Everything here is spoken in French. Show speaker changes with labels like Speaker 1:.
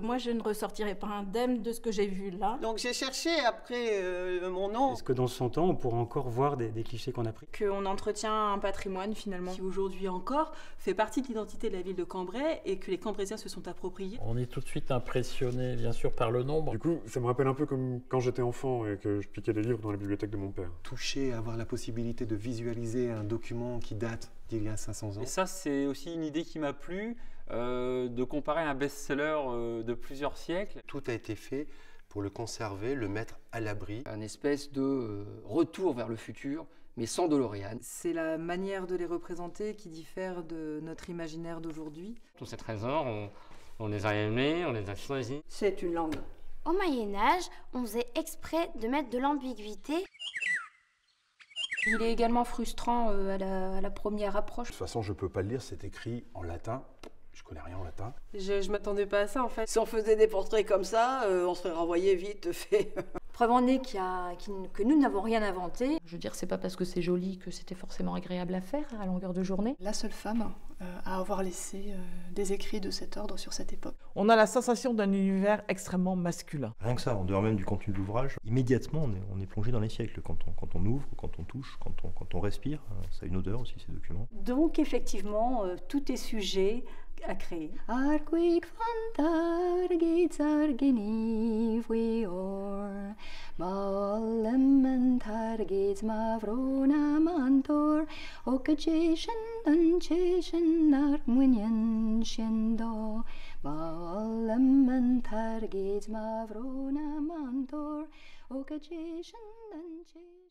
Speaker 1: Moi, je ne ressortirai pas indemne de ce que j'ai vu là.
Speaker 2: Donc j'ai cherché après mon nom.
Speaker 3: Est-ce que dans 100 ans, on pourra encore voir des clichés qu'on a pris?
Speaker 1: Qu'on entretient un patrimoine finalement.
Speaker 4: Qui aujourd'hui encore fait partie de l'identité de la ville de Cambrai et que les Cambraisiens se sont appropriés.
Speaker 5: On est tout de suite impressionné, bien sûr, par le nombre.
Speaker 6: Du coup, ça me rappelle un peu comme quand j'étais enfant et que je piquais des livres dans la bibliothèque de mon père.
Speaker 7: Toucher, avoir la possibilité de visualiser un document qui date d'il y a 500 ans.
Speaker 8: Et ça, c'est aussi une idée qui m'a plu, de comparer un best-seller de plusieurs siècles.
Speaker 7: Tout a été fait pour le conserver, le mettre à l'abri.
Speaker 9: Un espèce de retour vers le futur, mais sans DeLorean.
Speaker 10: C'est la manière de les représenter qui diffère de notre imaginaire d'aujourd'hui.
Speaker 11: Tous ces trésors, on les a aimés, on les a choisis.
Speaker 12: C'est une langue.
Speaker 13: Au Moyen-Âge, on faisait exprès de mettre de l'ambiguïté.
Speaker 1: Il est également frustrant à la première approche.
Speaker 14: De toute façon, je peux pas le lire, c'est écrit en latin. Je connais rien en latin.
Speaker 4: Je m'attendais pas à ça en fait.
Speaker 2: Si on faisait des portraits comme ça, on serait renvoyé vite fait.
Speaker 1: Preuve en est que nous n'avons rien inventé.
Speaker 15: Je veux dire, c'est pas parce que c'est joli que c'était forcément agréable à faire à longueur de journée.
Speaker 16: La seule femme à avoir laissé des écrits de cet ordre sur cette époque.
Speaker 17: On a la sensation d'un univers extrêmement masculin.
Speaker 18: Rien que ça, en dehors même du contenu de l'ouvrage, immédiatement on est plongé dans les siècles. Quand on ouvre, quand on touche, quand on respire, ça a une odeur aussi ces documents.
Speaker 12: Donc effectivement, tout est sujet à créer.
Speaker 19: Arquic fantargits arginiv we or Ballem targets mavrona mantor Occasion unchation armwinian shindo Ballem targets mavrona mantor Occasion unchation